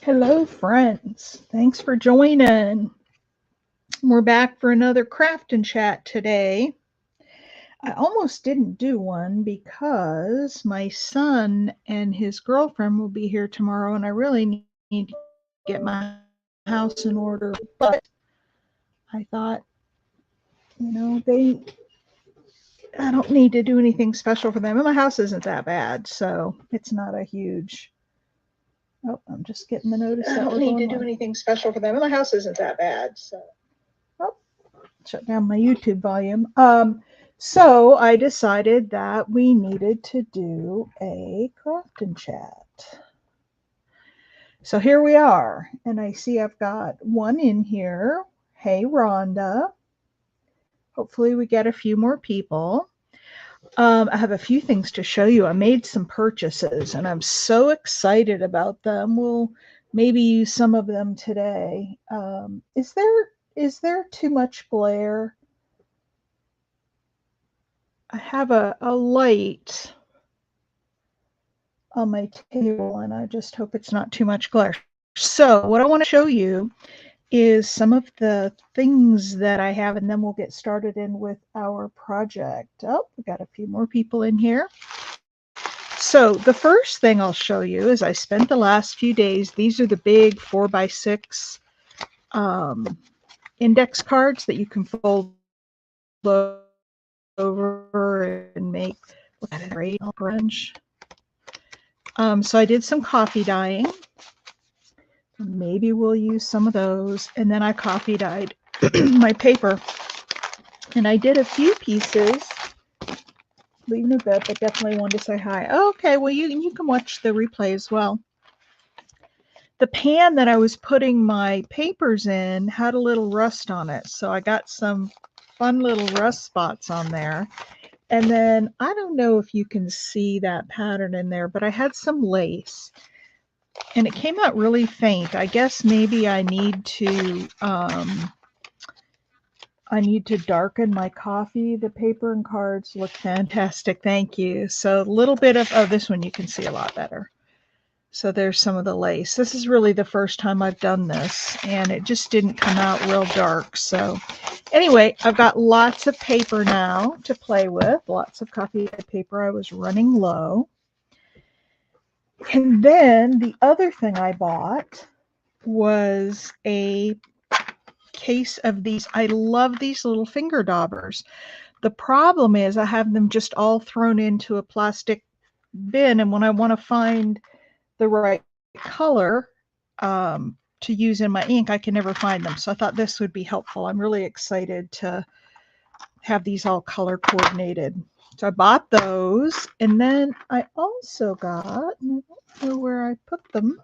Hello, friends. Thanks for joining. We're back for another craft and chat today. I almost didn't do one because my son and his girlfriend will be here tomorrow, and I really need to get my house in order. But I thought, I don't need to do anything special for them, and my house isn't that bad, so it's not a huge. Oh, I'm just getting the notice. I don't need to do anything special for them, and my house isn't that bad, so. Oh, shut down my YouTube volume. So I decided that we needed to do a craft and chat. So here we are, and I see I've got one in here. Hey, Rhonda. Hopefully, we get a few more people. I have a few things to show you. I made some purchases, and I'm so excited about them. We'll maybe use some of them today. Is there too much glare? I have a light on my table, and I just hope it's not too much glare. So what I want to show you is some of the things that I have, and then we'll get started in with our project. Oh, we got a few more people in here. So the first thing I'll show you is I spent the last few days, these are the big 4x6 index cards that you can fold over and make, look at it, great orange. So I did some coffee dyeing. Maybe we'll use some of those. And then I coffee dyed my paper. And I did a few pieces. Leaving a bit, but definitely wanted to say hi. Okay, well, you can watch the replay as well. The pan that I was putting my papers in had a little rust on it. So I got some fun little rust spots on there. And then I don't know if you can see that pattern in there, but I had some lace. And it came out really faint. I guess maybe I need to darken my coffee. The paper and cards look fantastic. Thank you. So a little bit of, oh, this one you can see a lot better. So there's some of the lace. This is really the first time I've done this, and it just didn't come out real dark. So anyway, I've got lots of paper now to play with, lots of coffee paper. I was running low. And then the other thing I bought was a case of these. I love these little finger daubers. The problem is I have them just all thrown into a plastic bin, and when I want to find the right color to use in my ink, I can never find them. So I thought this would be helpful. I'm really excited to have these all color coordinated. So I bought those, and then I also got, I don't know where I put them.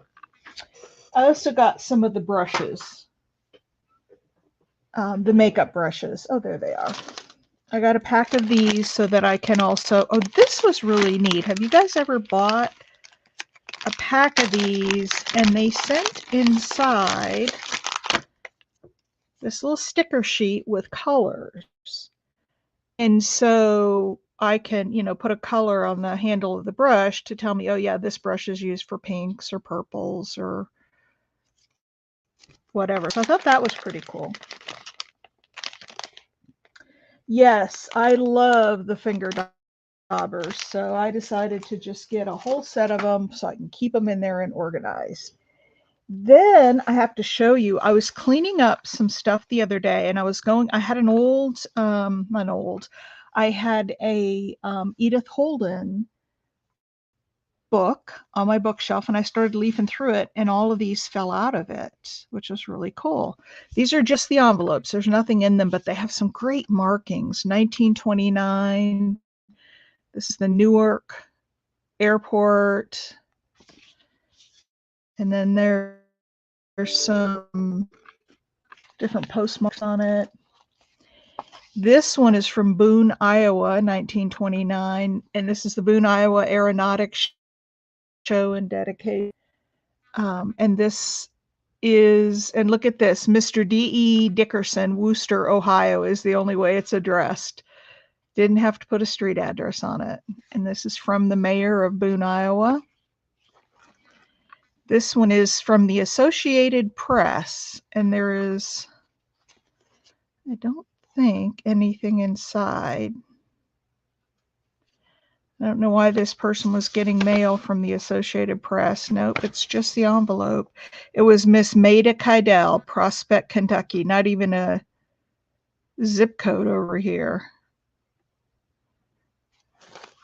I also got some of the brushes, the makeup brushes. Oh, there they are. I got a pack of these so that I can also, oh, this was really neat. Have you guys ever bought a pack of these, and they sent inside this little sticker sheet with colors? And so I can, put a color on the handle of the brush to tell me, oh yeah, this brush is used for pinks or purples or whatever. So I thought that was pretty cool. Yes, I love the finger daubers. So I decided to just get a whole set of them so I can keep them in there and organized. Then I have to show you, I was cleaning up some stuff the other day, and I had I had a Edith Holden book on my bookshelf, and I started leafing through it, and all of these fell out of it, which was really cool. These are just the envelopes. There's nothing in them, but they have some great markings. 1929. This is the Newark Airport. And then there's some different postmarks on it. This one is from Boone, Iowa, 1929, and this is the Boone, Iowa Aeronautics Show and Dedication. And this is, and look at this, Mr. D.E. Dickerson, Wooster, Ohio is the only way it's addressed. Didn't have to put a street address on it. And this is from the mayor of Boone, Iowa. This one is from the Associated Press, and there is, I don't think, anything inside. I don't know why this person was getting mail from the Associated Press. Nope, it's just the envelope. It was Miss Maida Kydell, Prospect, Kentucky. Not even a zip code over here.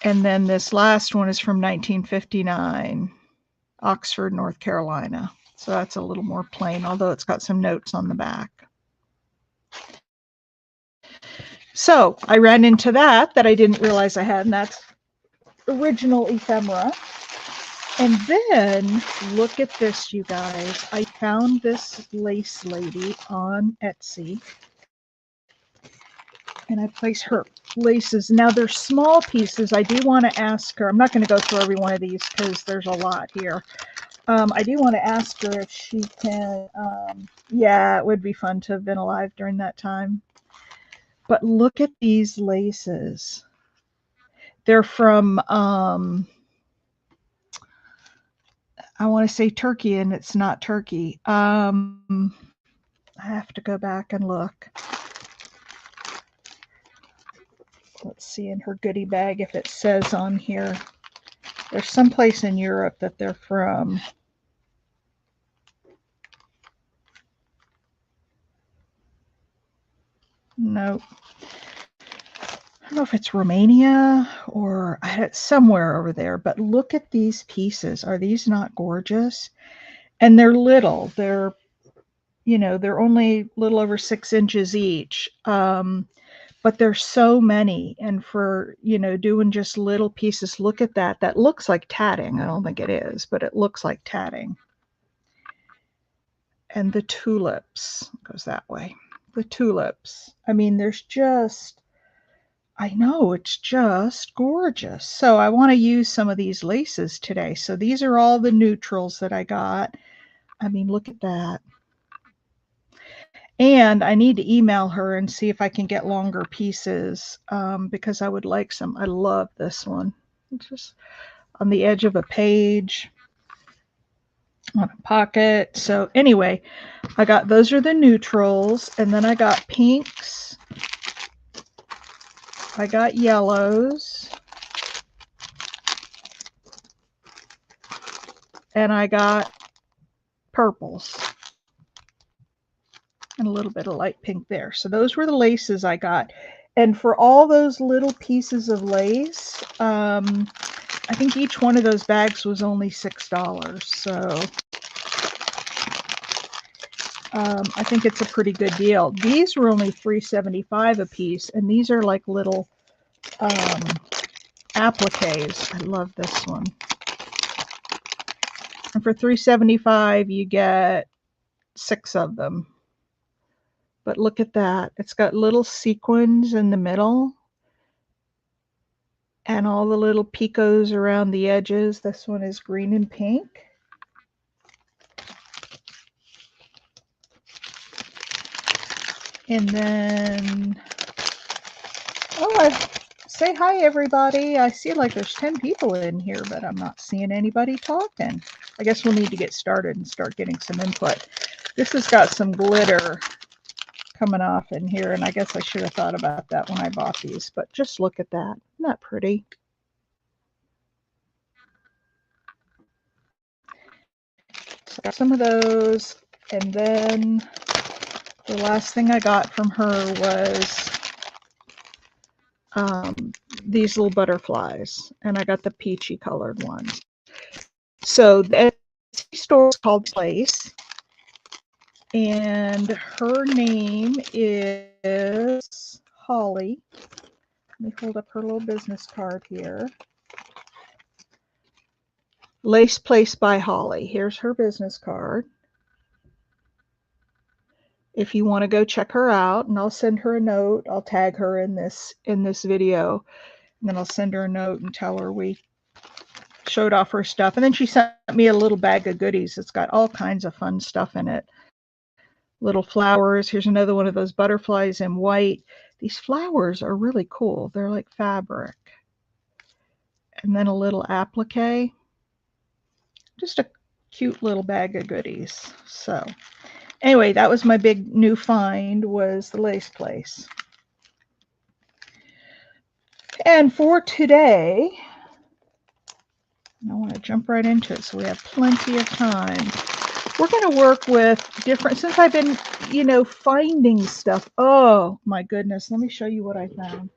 And then this last one is from 1959, Oxford, North Carolina. So that's a little more plain, although it's got some notes on the back. So I ran into that I didn't realize I had, and that's original ephemera. And then look at this, you guys. I found this lace lady on Etsy, and I place her laces. Now they're small pieces. I do want to ask her. I'm not going to go through every one of these because there's a lot here. I do want to ask her if she can, yeah, it would be fun to have been alive during that time. But look at these laces. They're from, I want to say Turkey, and it's not Turkey. I have to go back and look. Let's see in her goodie bag if it says on here. There's someplace in Europe that they're from. Nope. I don't know if it's Romania or somewhere over there, but look at these pieces. Are these not gorgeous? And they're little. They're, you know, they're only a little over 6 inches each. But there's so many. And for, you know, doing just little pieces, look at that. That looks like tatting. I don't think it is, but it looks like tatting. And the tulips goes that way. The tulips. I mean, there's just, I know, it's just gorgeous. So I want to use some of these laces today. So these are all the neutrals that I got. I mean, look at that. And I need to email her and see if I can get longer pieces because I would like some. I love this one. It's just on the edge of a page, on a pocket. So anyway, I got, those are the neutrals. And then I got pinks. I got yellows. And I got purples. And a little bit of light pink there. So those were the laces I got. And for all those little pieces of lace, I think each one of those bags was only $6. So I think it's a pretty good deal. These were only $3.75 a piece, and these are like little appliques. I love this one. And for $3.75, you get 6 of them. But look at that. It's got little sequins in the middle and all the little picos around the edges. This one is green and pink. And then, say hi, everybody. I see like there's 10 people in here, but I'm not seeing anybody talking. I guess we'll need to get started and start getting some input. This has got some glitter coming off in here, and I guess I should have thought about that when I bought these, but just look at that. Isn't that pretty? So I got some of those, and then the last thing I got from her was these little butterflies, and I got the peachy colored ones. So the store is called Place, and her name is Holly. Let me hold up her little business card here. Lace Place by Holly. Here's her business card. If you want to go check her out, and I'll send her a note. I'll tag her in this video, and then I'll send her a note and tell her we showed off her stuff. And then she sent me a little bag of goodies. It's got all kinds of fun stuff in it. Little flowers. Here's another one of those butterflies in white. These flowers are really cool. They're like fabric. And then a little applique. cute little bag of goodies. So anyway, that was my big new find, was the Lace Place. And for today, I want to jump right into it so we have plenty of time. We're going to work with different, since I've been, finding stuff. Oh my goodness, let me show you what I found.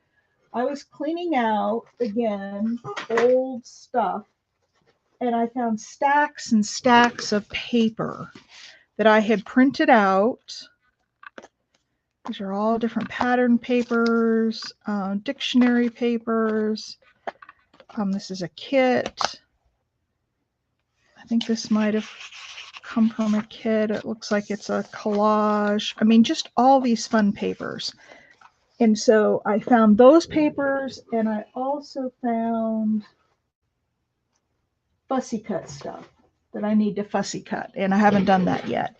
I was cleaning out, again, old stuff, and I found stacks and stacks of paper that I had printed out. These are all different pattern papers, dictionary papers. This is a kit. I think this might have come from a kit. It looks like it's a collage. I mean, just all these fun papers. And so I found those papers, and I also found fussy cut stuff that I need to fussy cut, and I haven't done that yet.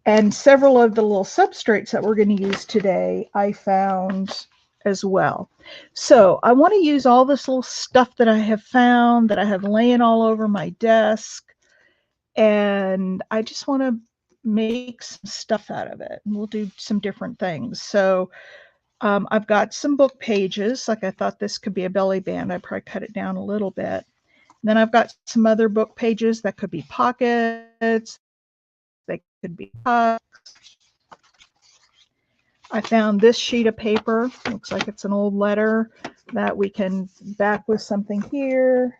And several of the little substrates that we're going to use today, I found as well. So I want to use all this little stuff that I have found, that I have laying all over my desk, and I just want to make some stuff out of it. And we'll do some different things. So I've got some book pages. Like, I thought this could be a belly band. I probably cut it down a little bit. Then I've got some other book pages that could be pockets. They could be tucks. I found this sheet of paper. Looks like it's an old letter that we can back with something here.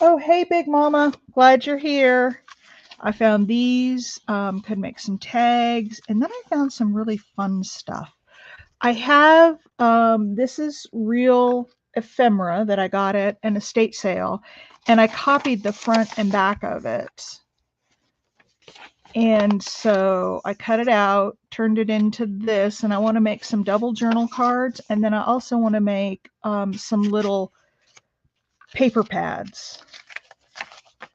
Oh, hey, Big Mama. Glad you're here. I found these. Could make some tags. And then I found some really fun stuff. I have, this is real ephemera that I got at an estate sale, and I copied the front and back of it. And so I cut it out, turned it into this, and I want to make some double journal cards. And then I also want to make some little paper pads.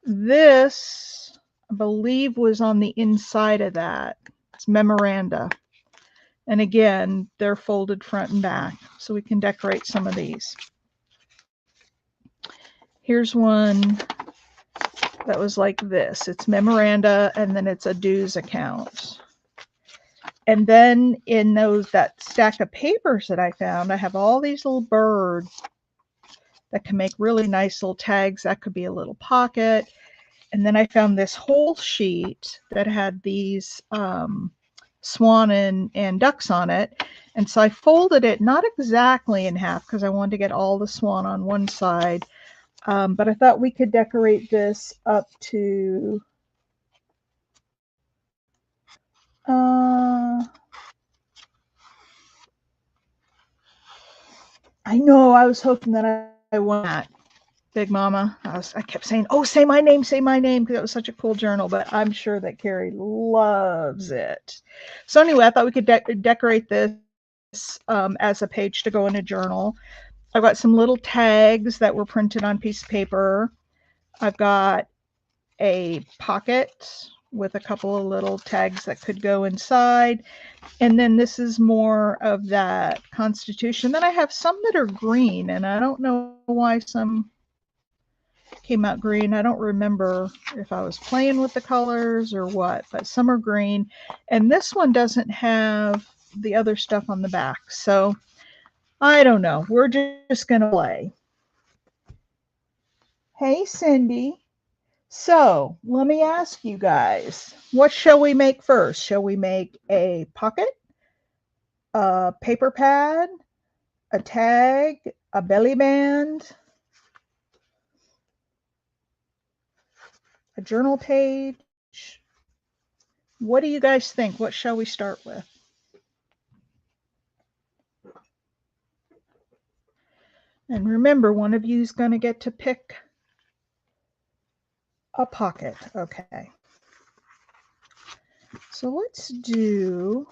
This, I believe, was on the inside of that. It's memoranda. And again, they're folded front and back, so we can decorate some of these. Here's one that was like this. It's memoranda, and then it's a dues account. And then in that stack of papers that I found, I have all these little birds that can make really nice little tags. That could be a little pocket. And then I found this whole sheet that had these swan and ducks on it. And so I folded it, not exactly in half, because I wanted to get all the swan on one side. But I thought we could decorate this up to I know, I was hoping that I won that, Big Mama. I kept saying, oh, say my name, because it was such a cool journal, but I'm sure that Carrie loves it. So anyway, I thought we could decorate this as a page to go in a journal. I've got some little tags that were printed on a piece of paper. I've got a pocket with a couple of little tags that could go inside. And then this is more of that Constitution. Then I have some that are green, and I don't know why some came out green. I don't remember if I was playing with the colors or what, but some are green. And this one doesn't have the other stuff on the back. So I don't know. We're just going to play. Hey, Cindy. So let me ask you guys, what shall we make first? Shall we make a pocket, a paper pad, a tag, a belly band, a journal page? What do you guys think? What shall we start with? And remember, one of you is going to get to pick a pocket. Okay. So let's do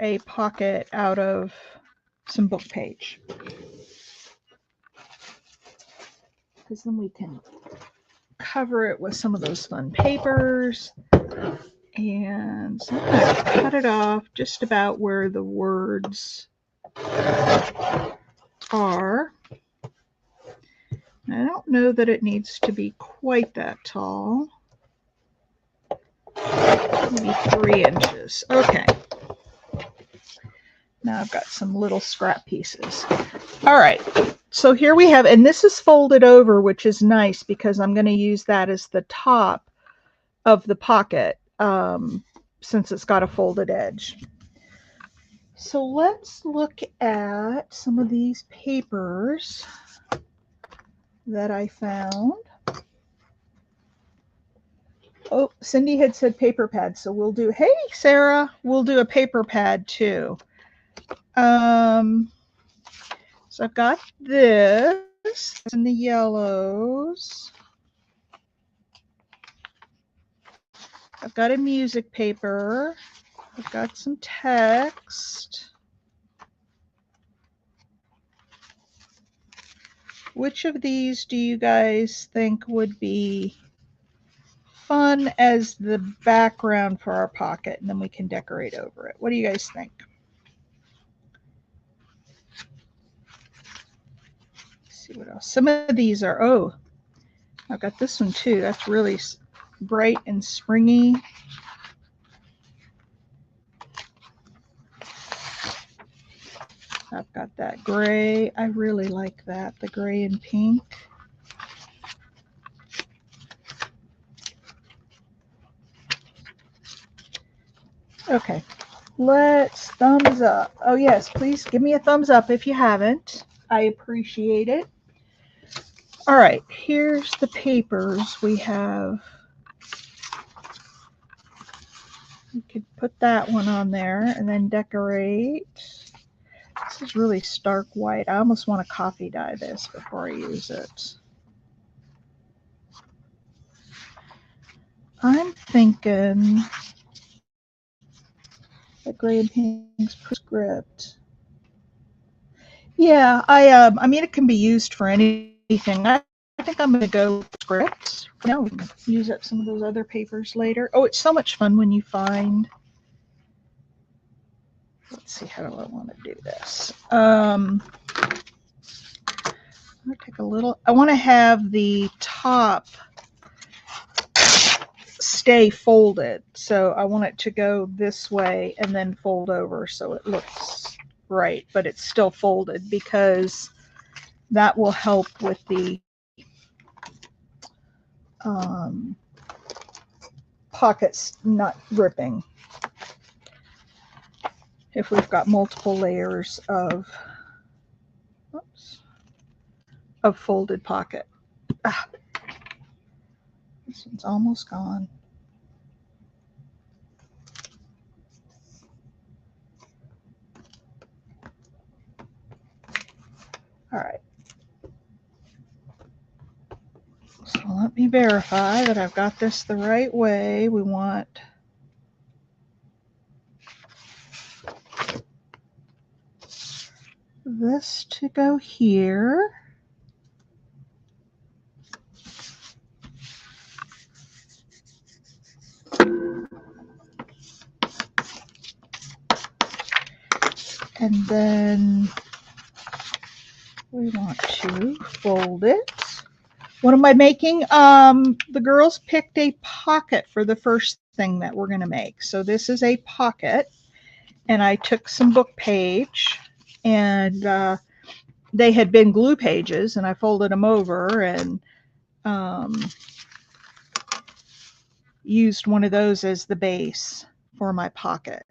a pocket out of some book page, because then we can cover it with some of those fun papers. And so I'm going to cut it off just about where the words are, I don't know that it needs to be quite that tall. Maybe 3 inches. Okay. Now I've got some little scrap pieces. All right. So here we have, and this is folded over, which is nice because I'm going to use that as the top of the pocket since it's got a folded edge. So let's look at some of these papers that I found. Oh, Cindy had said paper pad, so we'll do, hey, Sarah, we'll do a paper pad too. So I've got this in the yellows. I've got a music paper. I've got some text. Which of these do you guys think would be fun as the background for our pocket, and then we can decorate over it? What do you guys think? Let's see what else. Some of these are, oh, I've got this one too. That's really bright and springy. I've got that gray. I really like that, the gray and pink. Okay, let's thumbs up. Oh yes, please give me a thumbs up if you haven't. I appreciate it. All right, here's the papers we have. We could put that one on there and then decorate. This is really stark white. I almost want to coffee dye this before I use it. I'm thinking the gray and pink's prescript. Yeah, I mean, it can be used for anything. I think I'm going to go with script. Now we can use up some of those other papers later. Oh, it's so much fun when you find. Let's see, how do I want to do this? I'm going to take a little. I want to have the top stay folded, so I want it to go this way and then fold over so it looks right, but it's still folded because that will help with the pockets not ripping if we've got multiple layers of folded pocket. This one's almost gone. All right. So let me verify that I've got this the right way. We want this to go here. And then we want to fold it. What am I making? The girls picked a pocket for the first thing that we're going to make. So this is a pocket, and I took some book page, and they had been glue pages, and I folded them over and used one of those as the base for my pocket.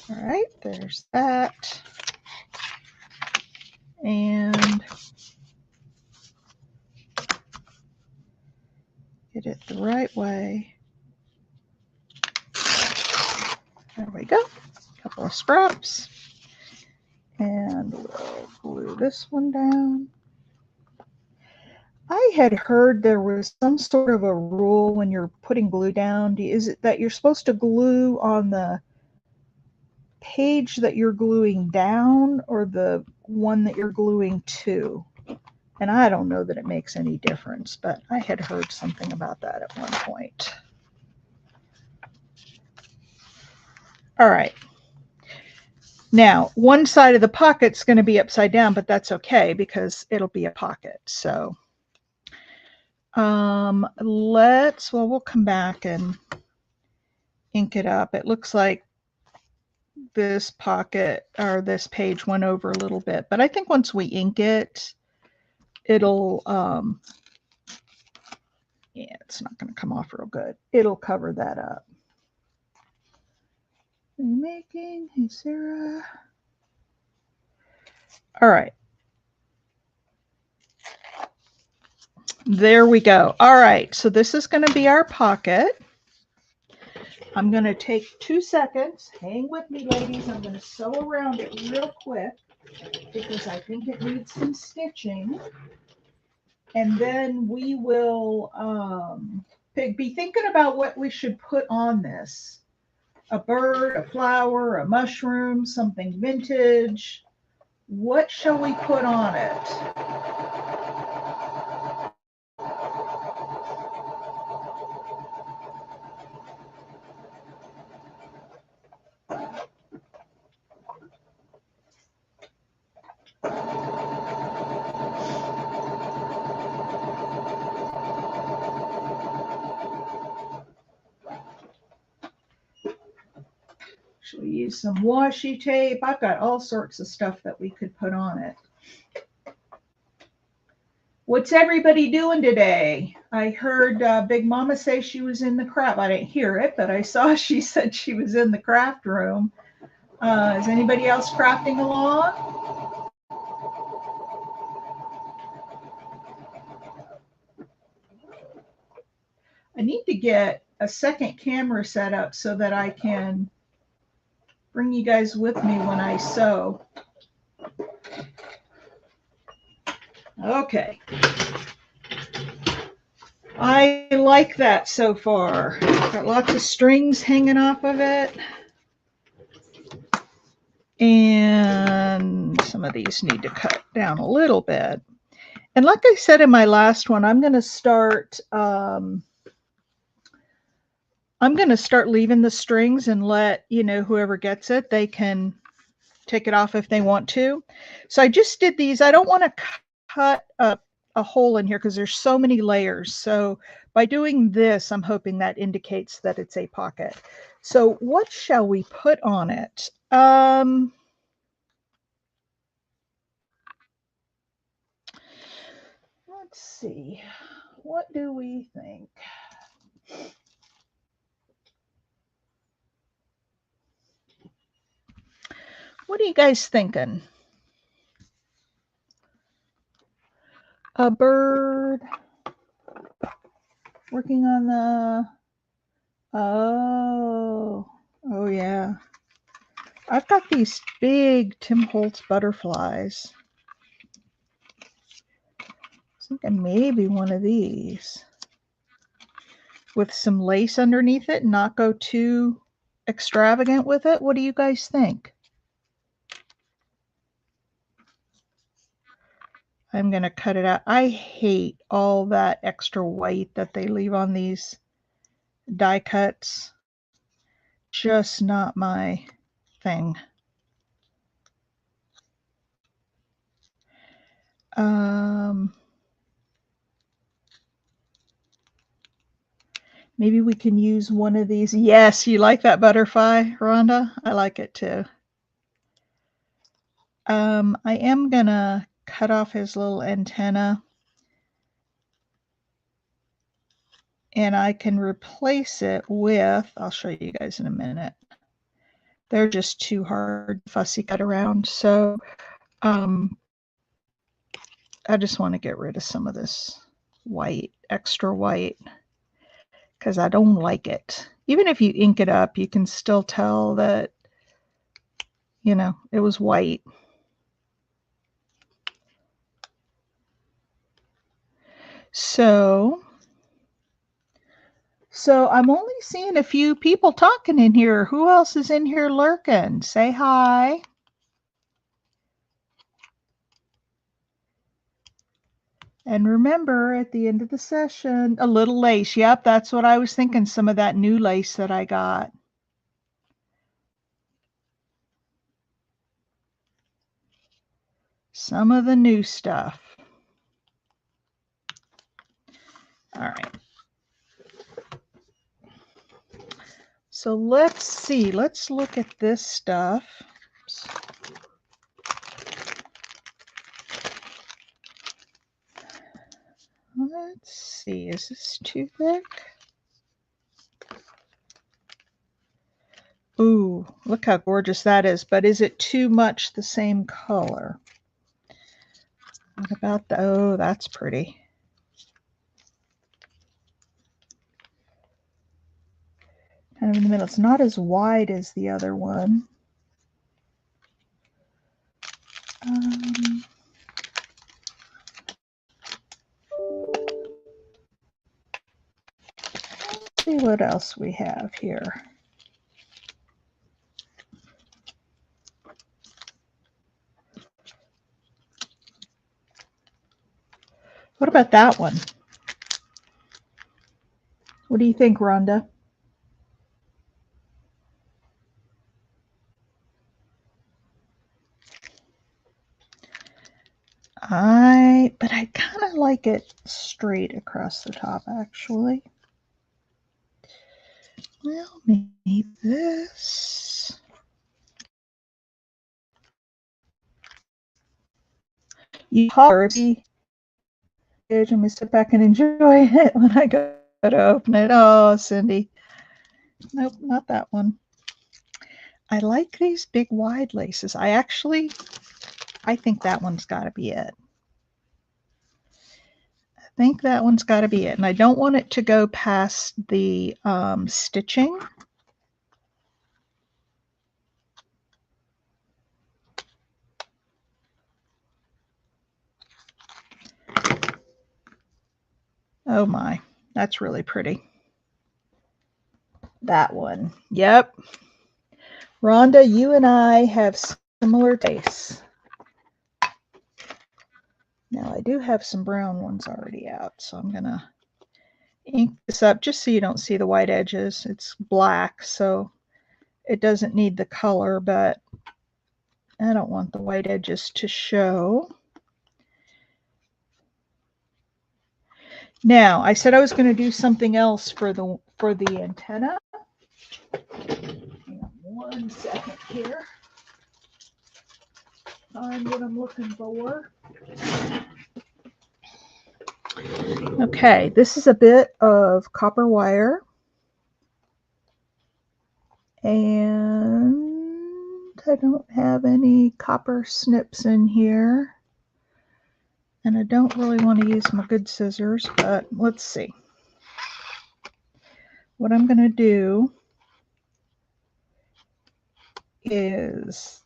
All right, there's that. And get it the right way. There we go. A couple of scraps. And we'll glue this one down. I had heard there was some sort of a rule when you're putting glue down. Is it that you're supposed to glue on the page that you're gluing down or the one that you're gluing to? And I don't know that it makes any difference, but I had heard something about that at one point. All right. Now, one side of the pocket's going to be upside down, but that's okay because it'll be a pocket. So we'll come back and ink it up. It looks like this pocket or this page went over a little bit, but I think once we ink it, it'll, yeah, it's not going to come off real good. It'll cover that up. Are you making? Hey, Sarah. All right. There we go. All right. So this is going to be our pocket. I'm going to take 2 seconds. Hang with me, ladies. I'm going to sew around it real quick because I think it needs some stitching. And then we will be thinking about what we should put on this. A bird, a flower, a mushroom, something vintage. What shall we put on it? Should we use some washi tape? I've got all sorts of stuff that we could put on it. What's everybody doing today? I heard Big Mama say she was in the craft. I didn't hear it, but I saw she said she was in the craft room. Is anybody else crafting along? I need to get a second camera set up so that I can bring you guys with me when I sew. Okay. I like that so far. Got lots of strings hanging off of it. And some of these need to cut down a little bit. And like I said in my last one, I'm going to start leaving the strings and let, whoever gets it, they can take it off if they want to. So I just did these. I don't want to cut a hole in here because there's so many layers. So by doing this, I'm hoping that indicates that it's a pocket. So what shall we put on it? Let's see. What do we think? What are you guys thinking? A bird working on the, oh yeah. I've got these big Tim Holtz butterflies. I was thinking maybe one of these with some lace underneath it and not go too extravagant with it. What do you guys think? I'm going to cut it out. I hate all that extra white that they leave on these die cuts. Just not my thing. Maybe we can use one of these. Yes, you like that butterfly, Rhonda? I like it too. I am going to cut off his little antenna. And I can replace it with, I'll show you guys in a minute. They're just too hard, fussy cut around. So I just want to get rid of some of this white, extra white, because I don't like it. Even if you ink it up, you can still tell that, it was white. So I'm only seeing a few people talking in here. Who else is in here lurking? Say hi. And remember, at the end of the session, a little lace. Yep, that's what I was thinking, some of that new lace that I got. some of the new stuff. All right. So let's see. Let's look at this stuff. Oops. Let's see. Is this too thick? Ooh, look how gorgeous that is. But is it too much the same color? What about the, oh, that's pretty. Kind of in the middle. It's not as wide as the other one. Let's see what else we have here. What about that one? What do you think, Rhonda? But I kind of like it straight across the top, actually. Well, maybe this. You color the page. I'm gonna sit back and enjoy it when I go to open it. Oh, Cindy. Nope, not that one. I like these big wide laces. I think that one's got to be it. I think that one's got to be it. And I don't want it to go past the stitching. Oh my, that's really pretty. That one. Yep. Rhonda, you and I have similar tastes. Now I do have some brown ones already out, so I'm gonna ink this up just so you don't see the white edges. It's black, so it doesn't need the color, but I don't want the white edges to show. Now, I said I was going to do something else for the antenna. Hang on 1 second here. Find what I'm looking for. Okay, this is a bit of copper wire. And I don't have any copper snips in here. And I don't really want to use my good scissors, but let's see. What I'm going to do is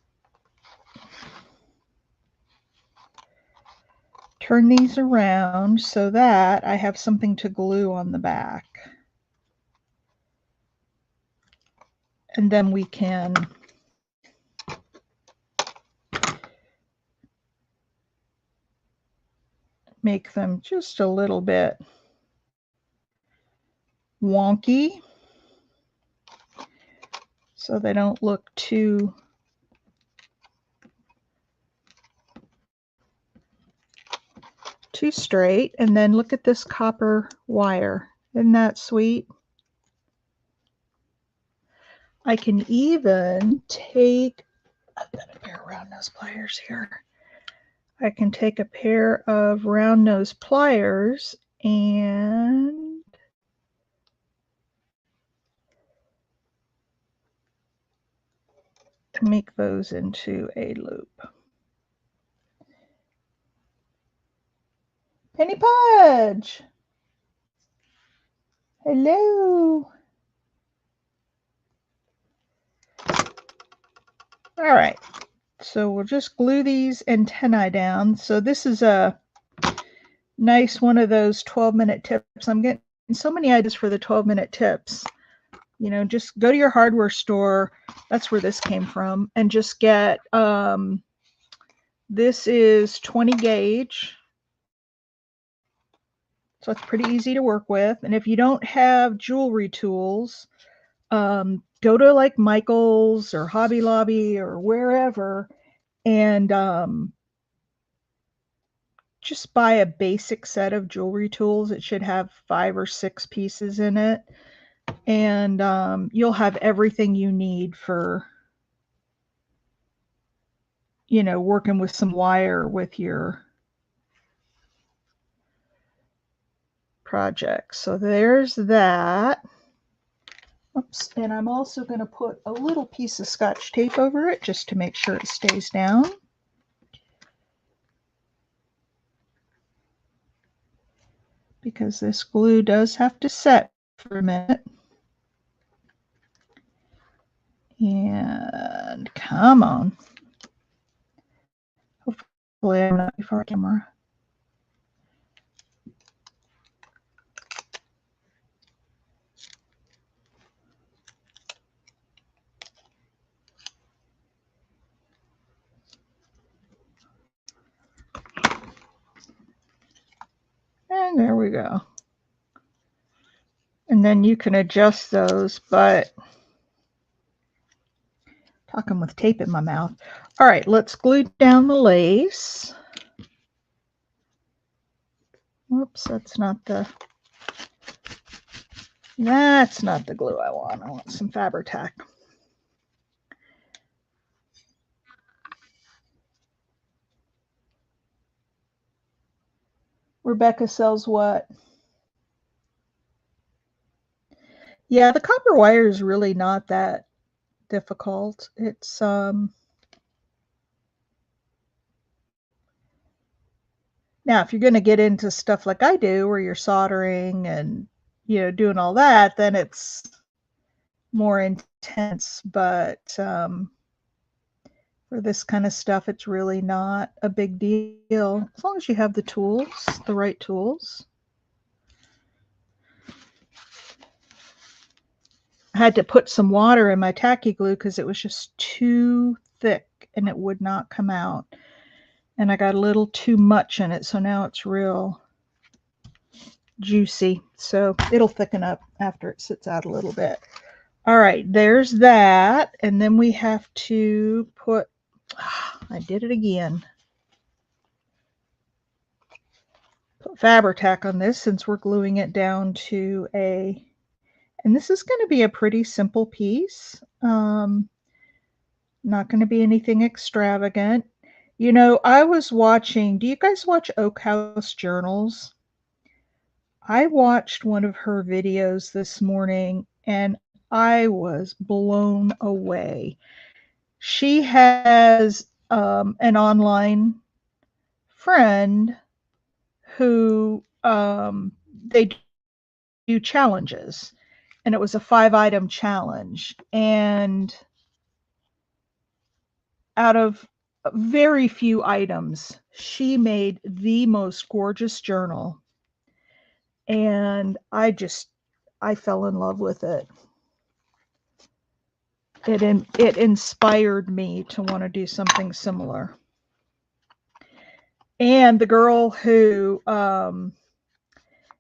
turn these around so that I have something to glue on the back. And then we can make them just a little bit wonky so they don't look too straight. And then look at this copper wire. Isn't that sweet? I can even take, I've got a pair of round nose pliers here. I can take a pair of round nose pliers and make those into a loop. Penny Pudge! Hello! All right, so we'll just glue these antennae down. So this is a nice one of those 12-minute tips. I'm getting so many ideas for the 12-minute tips. You know, just go to your hardware store. That's where this came from. And just get, this is 20 gauge. So it's pretty easy to work with. And if you don't have jewelry tools, go to like Michael's or Hobby Lobby or wherever and just buy a basic set of jewelry tools. It should have 5 or 6 pieces in it. And you'll have everything you need for, you know, working with some wire with your project. So there's that. Oops. And I'm also going to put a little piece of Scotch tape over it just to make sure it stays down. Because this glue does have to set for a minute. And come on. Hopefully I'm not before camera. And there we go. And then you can adjust those, but talking with tape in my mouth. All right, let's glue down the lace. Whoops, that's not the glue I want. I want some Fabri-Tac. Rebecca sells what? Yeah, the copper wire is really not that difficult. It's now if you're going to get into stuff like I do where you're soldering and doing all that, then it's more intense, but for this kind of stuff it's really not a big deal as long as you have the tools, the right tools. I had to put some water in my tacky glue because it was just too thick and it would not come out. And I got a little too much in it, so now it's real juicy. So it'll thicken up after it sits out a little bit. All right, there's that. And then we have to put, I did it again. Put Fabri-Tac on this since we're gluing it down to a, and this is going to be a pretty simple piece. Not going to be anything extravagant. You know, I was watching, do you guys watch Oak House Journals? I watched one of her videos this morning and I was blown away. She has an online friend who they do challenges, and it was a 5-item challenge. And out of very few items, she made the most gorgeous journal. And I fell in love with it. It inspired me to want to do something similar. And the girl who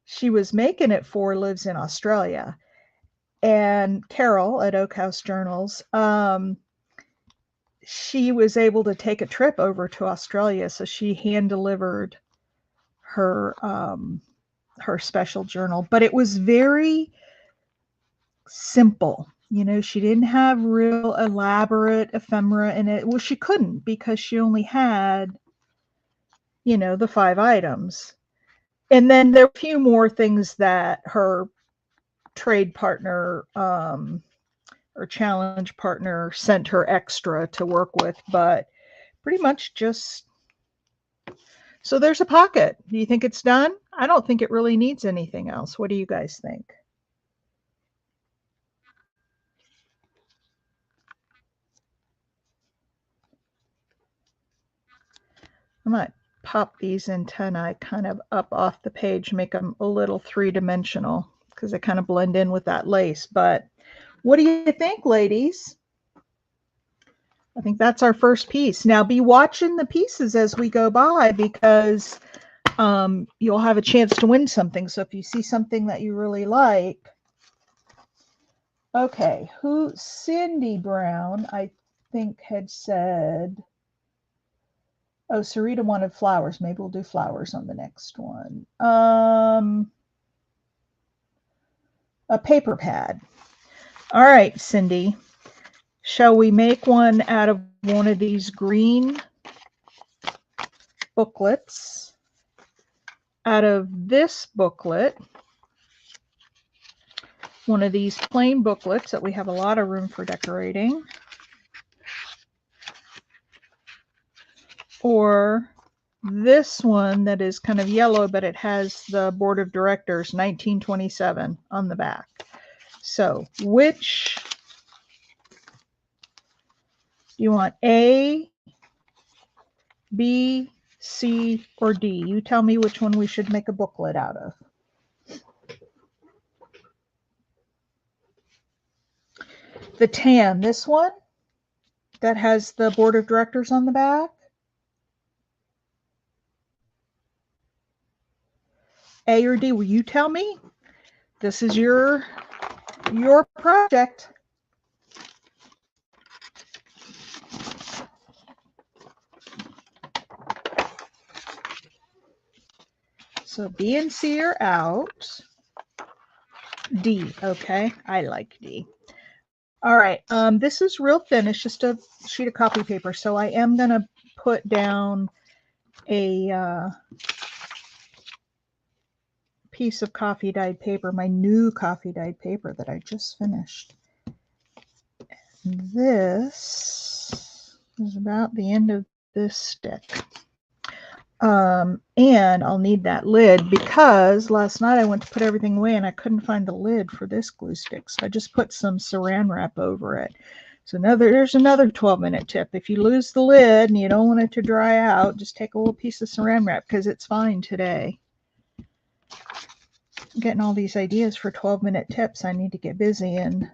she was making it for lives in Australia. And Carol at Oak House Journals, she was able to take a trip over to Australia, so she hand delivered her her special journal. But it was very simple. You know, she didn't have real elaborate ephemera in it. Well, she couldn't because she only had, the 5 items. And then there were a few more things that her trade partner or challenge partner sent her extra to work with, but pretty much just, so there's a pocket. Do you think it's done? I don't think it really needs anything else. What do you guys think? I might pop these antennae kind of up off the page, make them a little 3-dimensional because they kind of blend in with that lace. But what do you think, ladies? I think that's our first piece. Now be watching the pieces as we go by because you'll have a chance to win something. So if you see something that you really like. Okay, Cindy Brown, I think, had said Oh, Sarita wanted flowers. Maybe we'll do flowers on the next one. A paper pad. All right, Cindy. Shall we make one out of one of these green booklets? Out of this booklet, one of these plain booklets that we have a lot of room for decorating, or this one that is kind of yellow, but it has the Board of Directors 1927 on the back. So which do you want, A, B, C, or D? You tell me which one we should make a booklet out of. The tan, this one that has the Board of Directors on the back. A or D? Will you tell me? This is your project. So B and C are out. D, okay. I like D. All right, this is real thin. It's just a sheet of copy paper. So I am going to put down a piece of coffee dyed paper, my new coffee dyed paper that I just finished. And this is about the end of this stick. And I'll need that lid because last night I went to put everything away and I couldn't find the lid for this glue stick. So I just put some saran wrap over it. So there's another 12-minute tip. If you lose the lid and you don't want it to dry out, just take a little piece of saran wrap because it's fine today. I'm getting all these ideas for 12-minute tips. I need to get busy and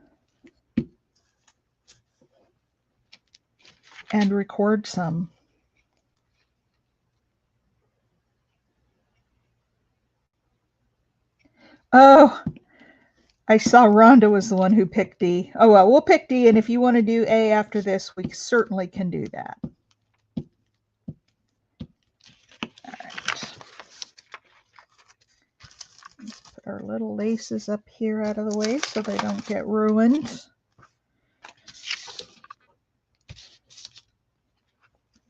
record some. Oh, I saw Rhonda was the one who picked D. Oh, well, we'll pick D, and if you want to do A after this, we certainly can do that. All right. Put our little laces up here out of the way so they don't get ruined.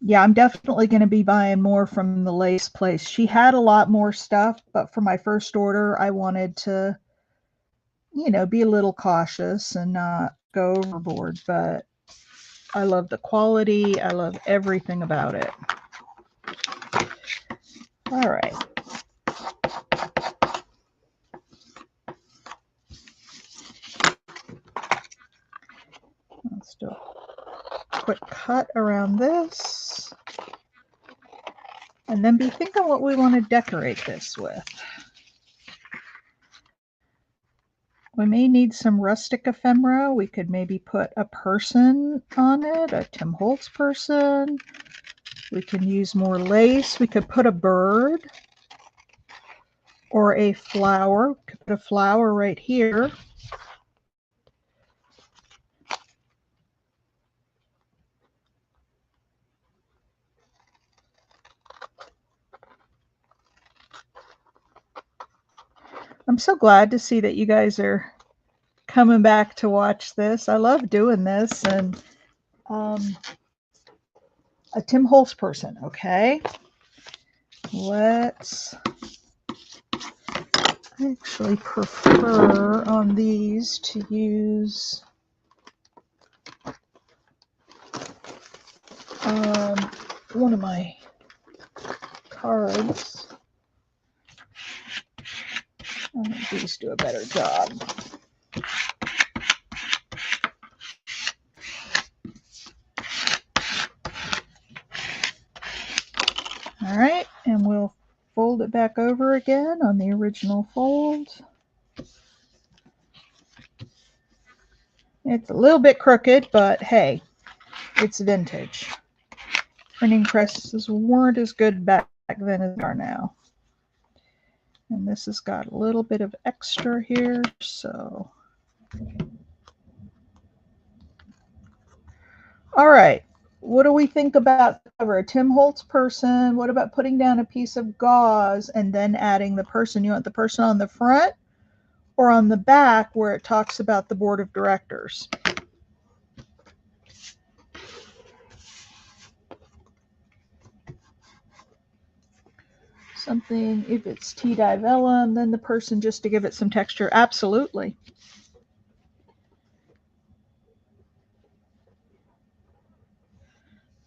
Yeah, I'm definitely going to be buying more from the lace place. She had a lot more stuff, but for my first order, I wanted to, you know, be a little cautious and not go overboard. But I love the quality. I love everything about it. All right. Let's do a quick cut around this. And then be thinking what we want to decorate this with. We may need some rustic ephemera. We could maybe put a person on it, a Tim Holtz person. We can use more lace. We could put a bird or a flower. We could put a flower right here. I'm so glad to see that you guys are coming back to watch this. I love doing this. And a Tim Holtz person, okay? Let's actually prefer on these to use one of my cards. I think these do a better job. All right, and we'll fold it back over again on the original fold. It's a little bit crooked, but hey, it's vintage. Printing presses weren't as good back then as they are now. And this has got a little bit of extra here, so. All right, what do we think about the cover? A Tim Holtz person? What about putting down a piece of gauze and then adding the person? You want the person on the front or on the back where it talks about the board of directors? Something, if it's tea dye vellum, then the person just to give it some texture. Absolutely.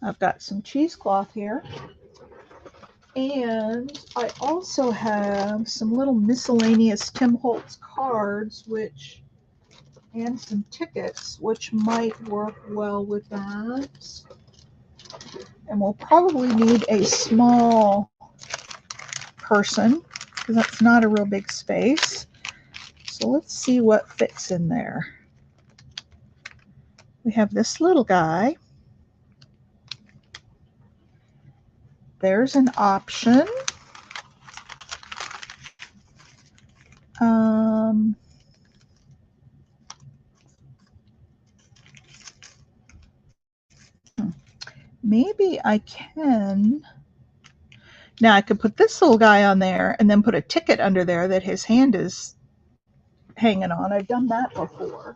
I've got some cheesecloth here. And I also have some little miscellaneous Tim Holtz cards, and some tickets, which might work well with that. And we'll probably need a small person because that's not a real big space. So let's see what fits in there. We have this little guy. There's an option. Maybe I can. Now I could put this little guy on there and then put a ticket under there that his hand is hanging on. I've done that before.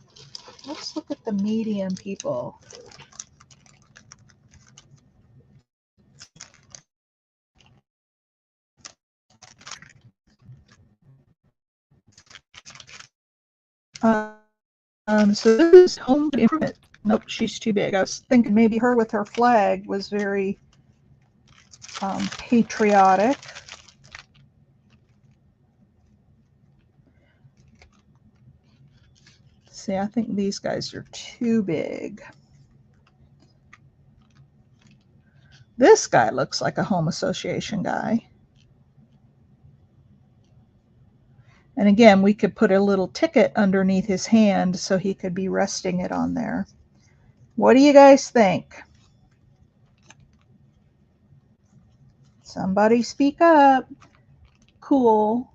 Let's look at the medium people. So this is home improvement. Nope, she's too big. I was thinking maybe her with her flag was very patriotic. See, I think these guys are too big. This guy looks like a home association guy. And again, we could put a little ticket underneath his hand so he could be resting it on there. What do you guys think? Somebody speak up. Cool.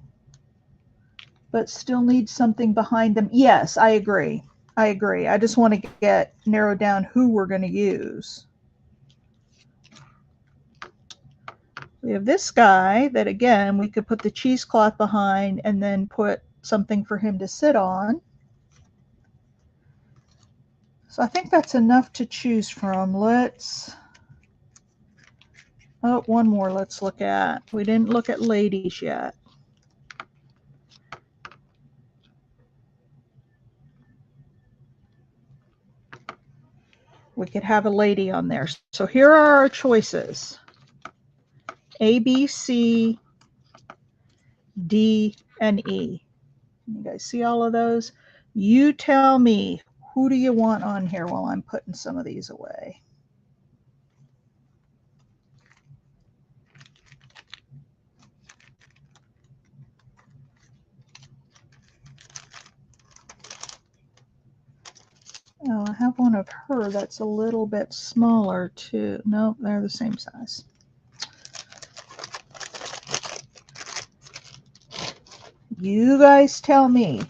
But still need something behind them. Yes, I agree. I agree. I just want to get narrowed down who we're going to use. We have this guy that, again, we could put the cheesecloth behind and then put something for him to sit on. So I think that's enough to choose from. Oh, one more let's look at. We didn't look at ladies yet. We could have a lady on there. So here are our choices. A, B, C, D, and E. You guys see all of those? You tell me, who do you want on here while I'm putting some of these away? Oh, I have one of her that's a little bit smaller too. Nope, they're the same size. You guys tell me.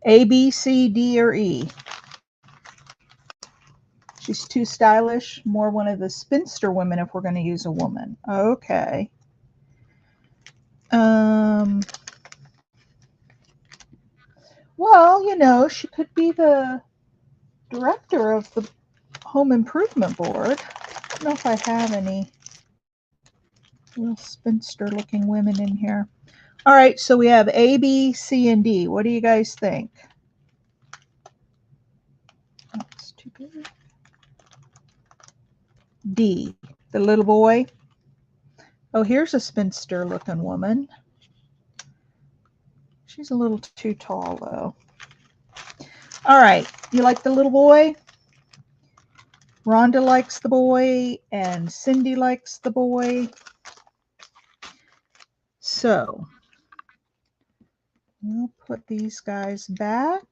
A, B, C, D, or E? She's too stylish. More one of the spinster women if we're going to use a woman. Okay. Well, you know, she could be the director of the home improvement board. I don't know if I have any real spinster looking women in here. All right, so we have A, B, C, and D. What do you guys think? Oh, it's too big. D, the little boy. Oh, here's a spinster looking woman. She's a little too tall though. All right, you like the little boy? Rhonda likes the boy and Cindy likes the boy. So we'll put these guys back.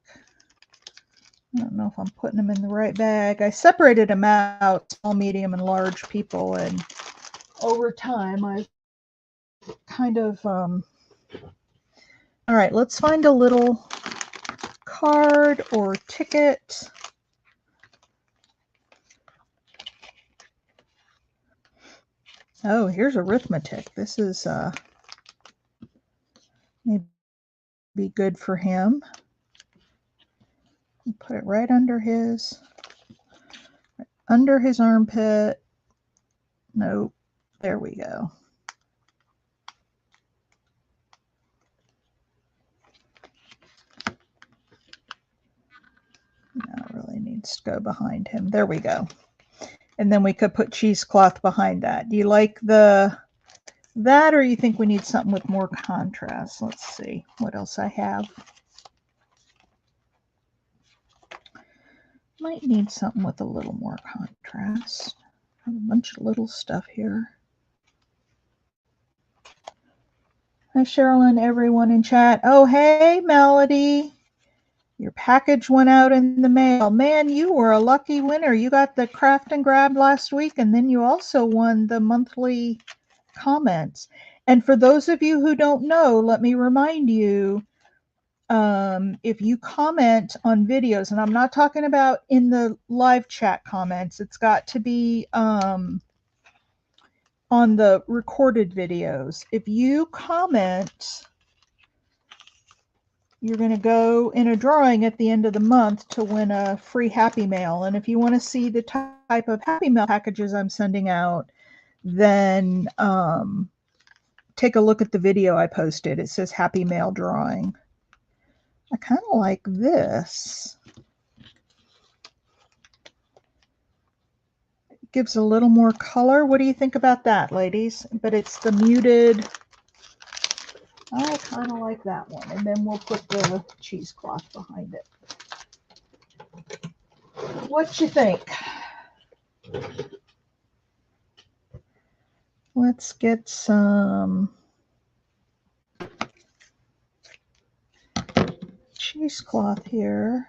I don't know if I'm putting them in the right bag. I separated them out, small, medium, and large people, and over time I've kind of all right, let's find a little card or ticket. Oh, here's arithmetic. This is maybe good for him. Put it right under his armpit. Nope. There we go. Now it really needs to go behind him. There we go. And then we could put cheesecloth behind that. Do you like that, or you think we need something with more contrast? Let's see what else I have. Might need something with a little more contrast. I have a bunch of little stuff here. Hi, Sherilyn, everyone in chat. Oh, hey, Melody. Your package went out in the mail. Man, you were a lucky winner. You got the Craft and Grab last week, and then you also won the monthly comments. And for those of you who don't know, let me remind you, if you comment on videos, and I'm not talking about in the live chat comments, it's got to be on the recorded videos. If you comment, you're going to go in a drawing at the end of the month to win a free Happy Mail. And if you want to see the type of Happy Mail packages I'm sending out, then take a look at the video I posted. It says Happy Mail drawing. I kind of like this. It gives a little more color. What do you think about that, ladies? But it's the muted. I kind of like that one. And then we'll put the cheesecloth behind it. What you think? Let's get some cheesecloth here.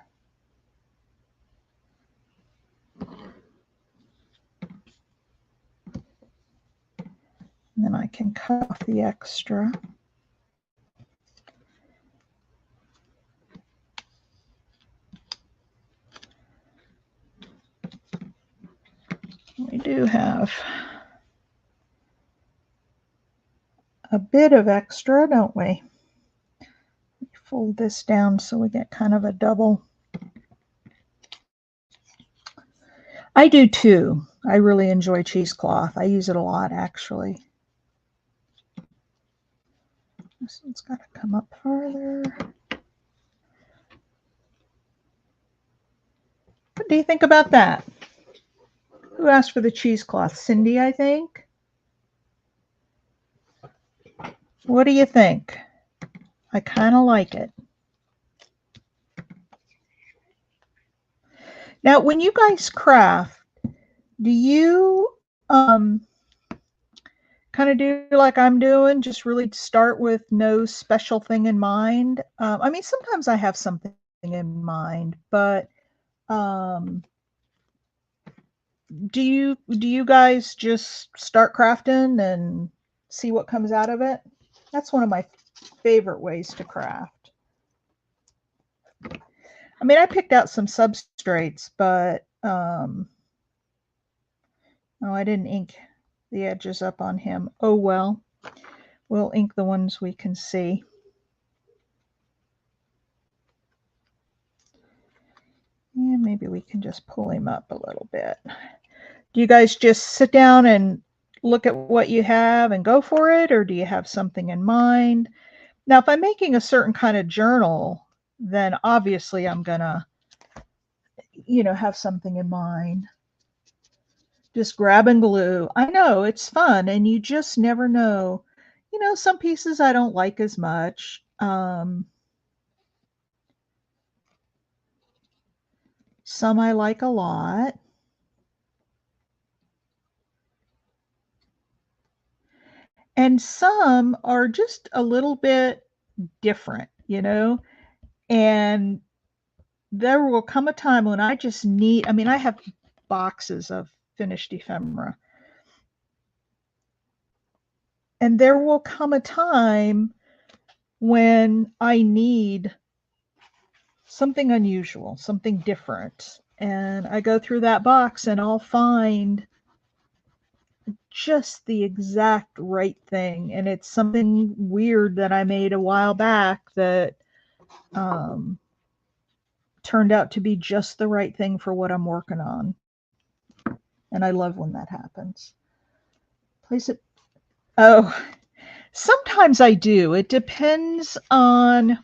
And then I can cut off the extra. We do have a bit of extra, don't we? Fold this down so we get kind of a double. I do too. I really enjoy cheesecloth. I use it a lot, actually. This one's got to come up farther. What do you think about that? Who asked for the cheesecloth? Cindy, I think. What do you think? I kind of like it. Now, when you guys craft, do you kind of do like I'm doing, just really start with no special thing in mind? I mean, sometimes I have something in mind, but do you guys just start crafting and see what comes out of it? That's one of my favorite ways to craft. I mean, I picked out some substrates, but oh, I didn't ink the edges up on him. Oh well, we'll ink the ones we can see. And maybe we can just pull him up a little bit. Do you guys just sit down and look at what you have and go for it, or do you have something in mind? Now, if I'm making a certain kind of journal, then obviously I'm gonna, have something in mind. Just grab and glue. I know it's fun, and you just never know. Some pieces I don't like as much. Some I like a lot. And some are just a little bit different, and there will come a time when I just need, I have boxes of finished ephemera. And there will come a time when I need something unusual, something different. And I go through that box and I'll find just the exact right thing. And it's something weird that I made a while back that turned out to be just the right thing for what I'm working on. And I love when that happens. Place it. Oh, sometimes I do. It depends on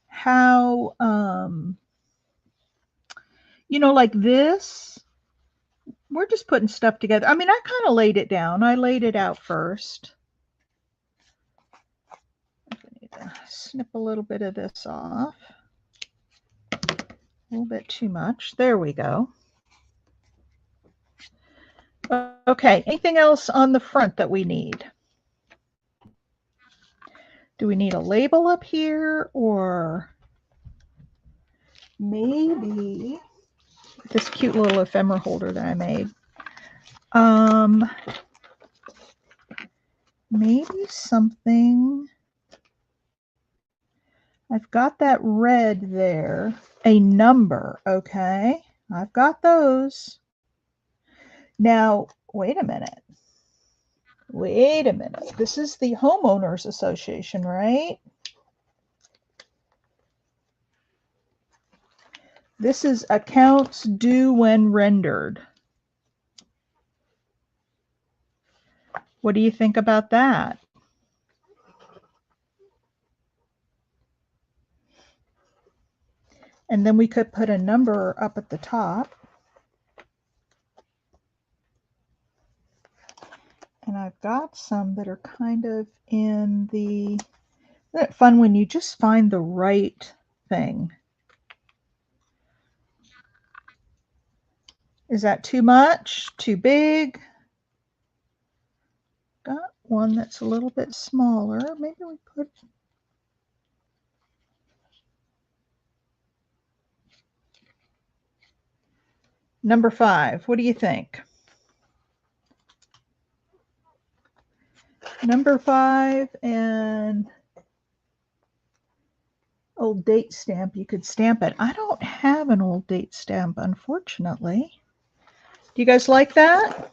how, you know, like this, we're just putting stuff together. I mean, I kind of laid it down. I laid it out first. I need to snip a little bit of this off. A little bit too much. There we go. Okay, anything else on the front that we need? Do we need a label up here, or maybe this cute little ephemera holder that I made? Maybe something. I've got that red there. A number, okay. I've got those. Now, wait a minute. Wait a minute. This is the Homeowners Association, right? This is accounts due when rendered. What do you think about that? And then we could put a number up at the top. And I've got some that are kind of in the, isn't it fun when you just find the right thing? Is that too much? Too big? Got one that's a little bit smaller. Maybe we put, number 5. What do you think? Number 5 and old date stamp. You could stamp it. I don't have an old date stamp, unfortunately. Do you guys like that?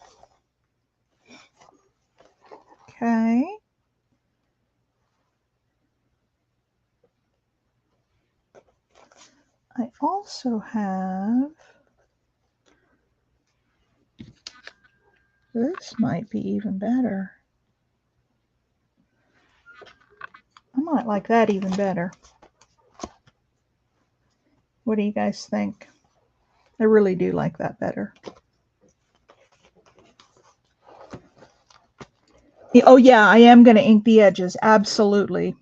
Okay. I also have, this might be even better. I might like that even better. What do you guys think? I really do like that better. Oh yeah, I am going to ink the edges. Absolutely.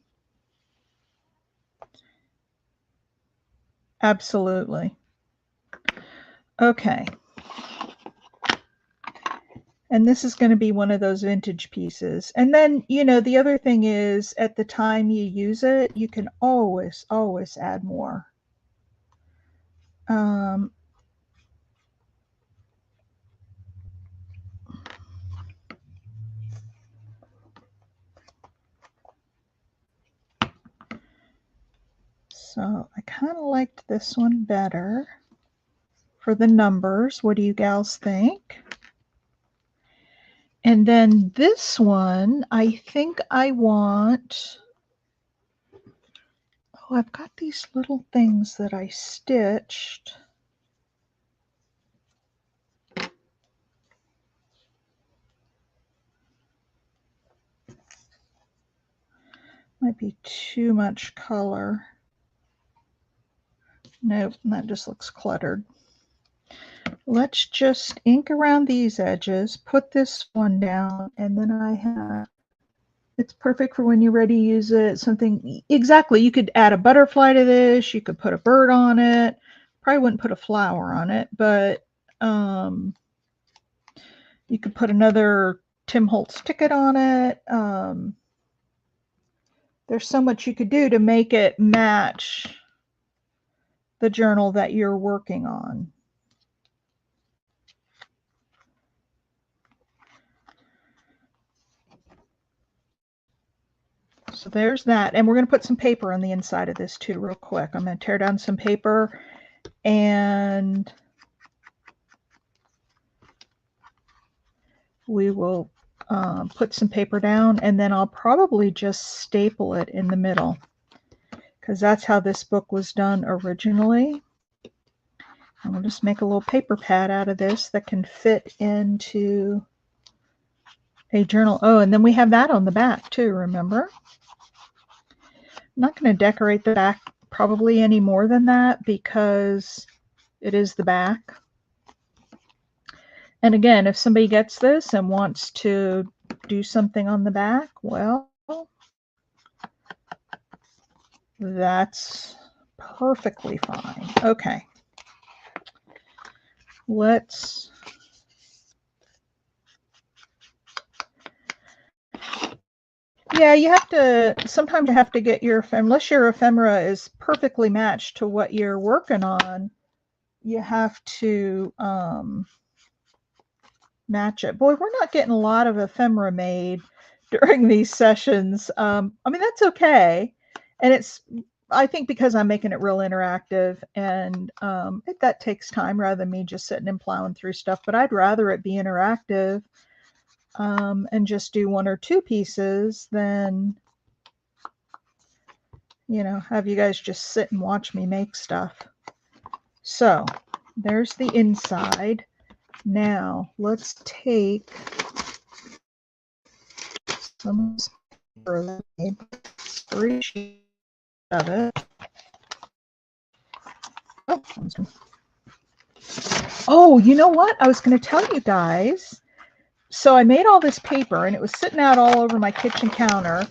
Absolutely. Okay. And this is going to be one of those vintage pieces. And then, you know, the other thing is at the time you use it, you can always add more. So I kind of liked this one better for the numbers. What do you gals think? And then this one, I think I want, oh, I've got these little things that I stitched. Might be too much color. Nope, that just looks cluttered. Let's just ink around these edges, put this one down, and then I have, it's perfect for when you're ready to use it. Something, exactly, you could add a butterfly to this, you could put a bird on it. Probably wouldn't put a flower on it, but you could put another Tim Holtz ticket on it. There's so much you could do to make it match the journal that you're working on. So there's that. And we're going to put some paper on the inside of this too real quick. I'm going to tear down some paper and we will put some paper down, and then I'll probably just staple it in the middle, because that's how this book was done originally. And we'll just make a little paper pad out of this that can fit into a journal. Oh, and then we have that on the back too, remember? I'm not going to decorate the back probably any more than that because it is the back. And again, if somebody gets this and wants to do something on the back, well, that's perfectly fine. Okay. Let's yeah, you have to, sometimes you have to get your, unless your ephemera is perfectly matched to what you're working on, you have to match it. Boy, we're not getting a lot of ephemera made during these sessions. I mean, that's okay. And it's, I think because I'm making it real interactive, and that takes time rather than me just sitting and plowing through stuff, but I'd rather it be interactive and just do one or two pieces than, you know, have you guys just sit and watch me make stuff. So there's the inside. Now let's take some paper, 3 sheets of it. Oh, you know what? I was going to tell you guys. So I made all this paper and it was sitting out all over my kitchen counter,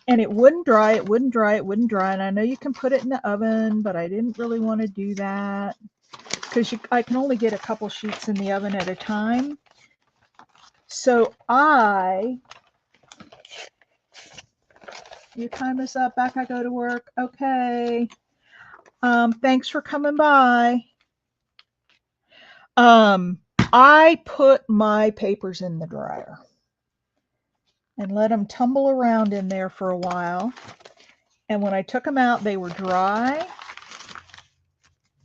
and it wouldn't dry, it wouldn't dry, it wouldn't dry. And I know you can put it in the oven, but I didn't really want to do that because I can only get a couple sheets in the oven at a time. So your time is up, back I go to work. Okay. Thanks for coming by. I put my papers in the dryer and let them tumble around in there for a while. And when I took them out, they were dry.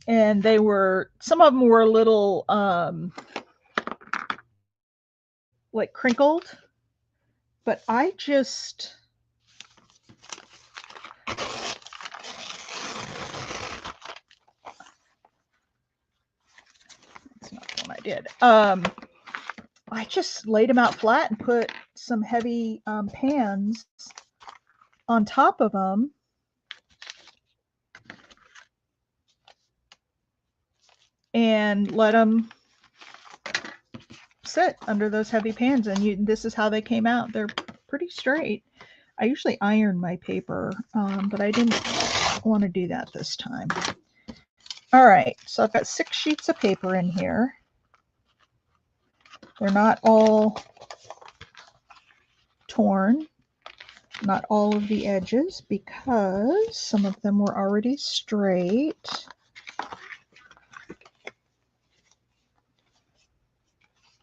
And they were, some of them were a little like crinkled, but I just, that's not the one I did. I just laid them out flat and put some heavy pans on top of them. And let them sit under those heavy pans, and this is how they came out. They're pretty straight. I usually iron my paper, but I didn't want to do that this time. All right, so I've got 6 sheets of paper in here. They're not all torn, not all of the edges, because some of them were already straight.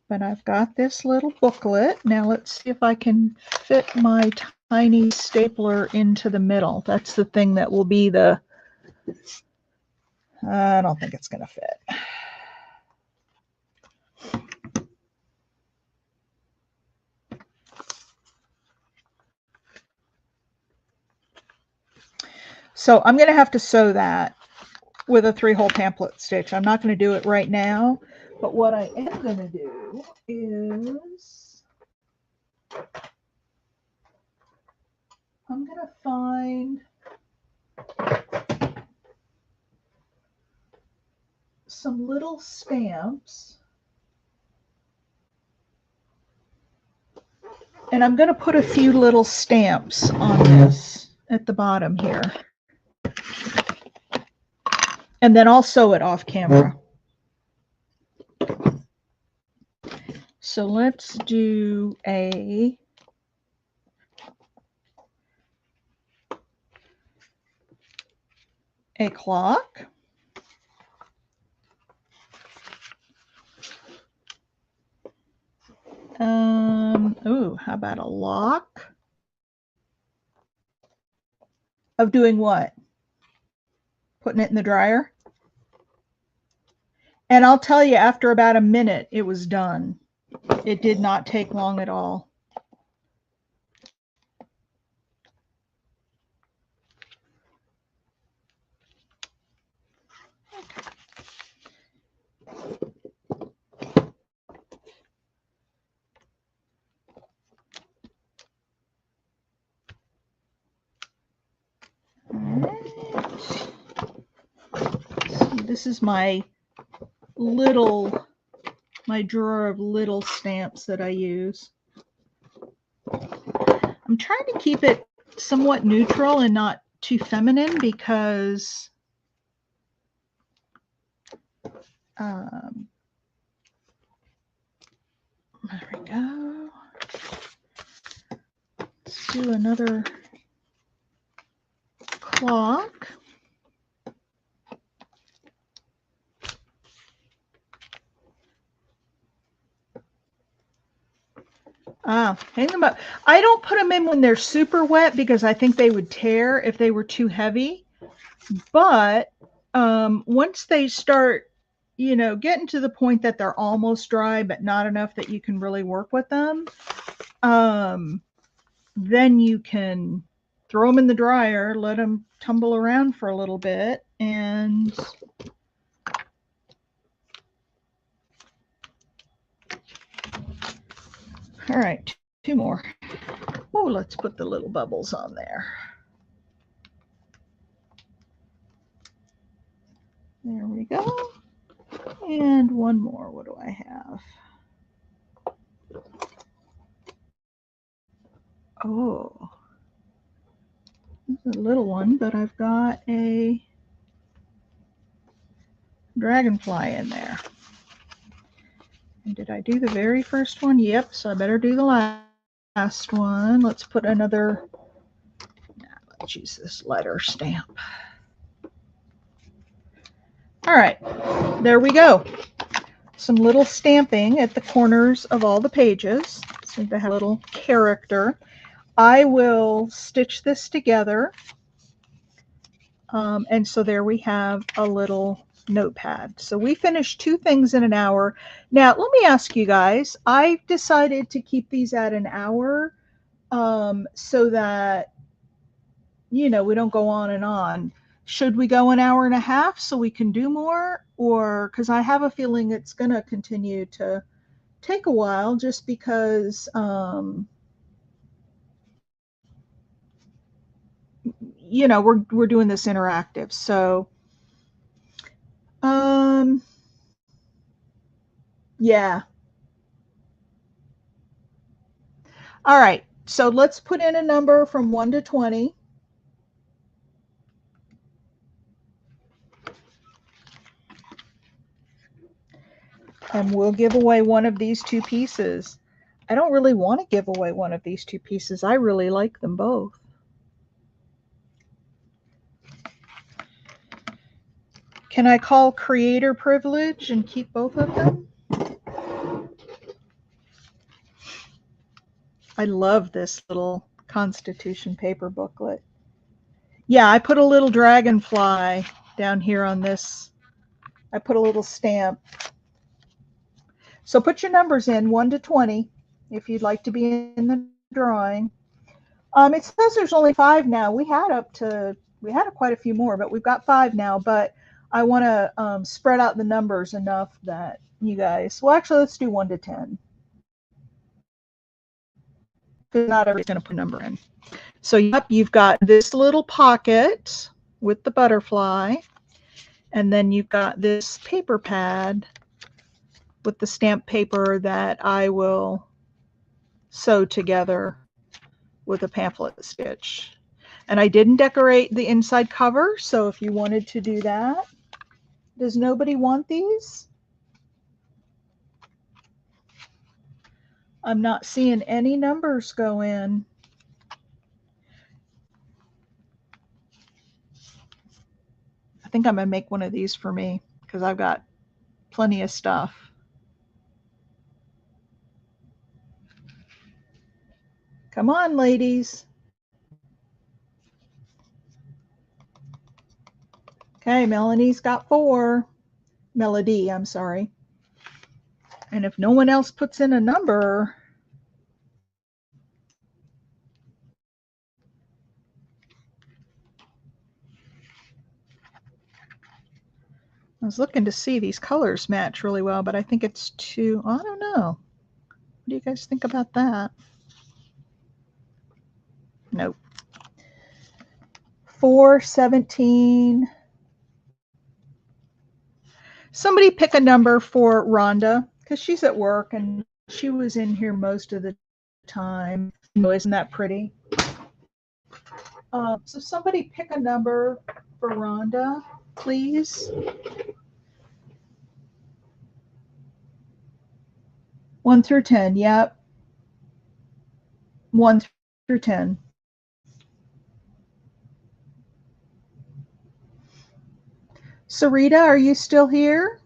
But I've got this little booklet. Now let's see if I can fit my tiny stapler into the middle. That's the thing that will be the, I don't think it's going to fit. So I'm going to have to sew that with a 3-hole pamphlet stitch. I'm not going to do it right now, but what I am going to do is I'm going to find some little stamps, and I'm going to put a few little stamps on this at the bottom here. And then I'll sew it off camera. So let's do a clock. Ooh, how about a lock? Of doing what? Putting it in the dryer? And I'll tell you, after about a minute, it was done. It did not take long at all. This is my drawer of little stamps that I use. I'm trying to keep it somewhat neutral and not too feminine because there we go. Let's do another clock. Hang them up. I don't put them in when they're super wet because I think they would tear if they were too heavy. But once they start, getting to the point that they're almost dry, but not enough that you can really work with them, then you can throw them in the dryer, let them tumble around for a little bit, and all right, 2 more. Oh, let's put the little bubbles on there. There we go. And 1 more. What do I have? Oh, it's a little one, but I've got a dragonfly in there. And did I do the very first one? Yep, so I better do the last one. Let's put another, let's use this letter stamp. All right, there we go. Some little stamping at the corners of all the pages. So they have a little character. I will stitch this together. And so there we have a little notepad. So we finished 2 things in an hour. Now, let me ask you guys, I've decided to keep these at an hour so that, we don't go on and on. Should we go an hour and a half so we can do more? Or because I have a feeling it's going to continue to take a while just because, we're doing this interactive. So, yeah. All right. So let's put in a number from 1 to 20. And we'll give away one of these 2 pieces. I don't really want to give away one of these 2 pieces. I really like them both. Can I call creator privilege and keep both of them? I love this little Constitution paper booklet. Yeah, I put a little dragonfly down here on this. I put a little stamp. So put your numbers in 1 to 20 if you'd like to be in the drawing. It says there's only 5 now. We had quite a few more, but we've got 5 now. But I want to spread out the numbers enough that you guys. Well, actually, let's do 1 to 10. Because not everybody's going to put a number in. So yep, you've got this little pocket with the butterfly, and then you've got this paper pad with the stamp paper that I will sew together with a pamphlet stitch. And I didn't decorate the inside cover, so if you wanted to do that. Does nobody want these? I'm not seeing any numbers go in. I think I'm going to make one of these for me because I've got plenty of stuff. Come on, ladies. Okay, Melanie's got 4. Melody, I'm sorry. And if no one else puts in a number, I was looking to see these colors match really well, but I think it's too, I don't know. What do you guys think about that? Nope. 4, 17. Somebody pick a number for Rhonda, because she's at work and she was in here most of the time. Oh, isn't that pretty? So somebody pick a number for Rhonda, please. 1 through 10, yep. 1 through 10. Sarita, are you still here?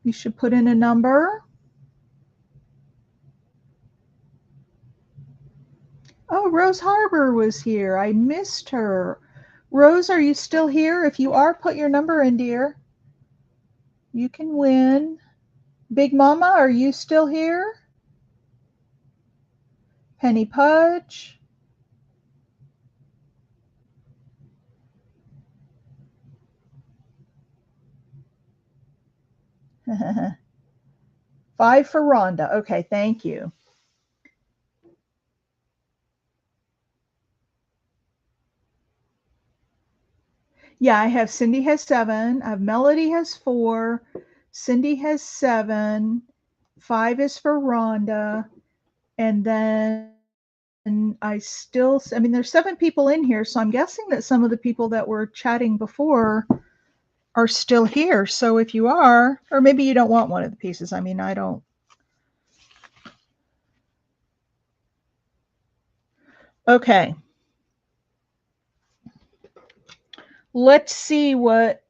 You should put in a number. Oh, Rose Harbor was here. I missed her. Rose, are you still here? If you are, put your number in, dear. You can win. Big Mama, are you still here? Penny Pudge. Five for Rhonda. Okay, thank you. Yeah, I have Cindy has 7. I have Melody has 4. Cindy has 7. 5 is for Rhonda. And then there's 7 people in here, so I'm guessing that some of the people that were chatting before are still here. So if you are, or maybe you don't want one of the pieces. I mean, I don't. Okay. Let's see what,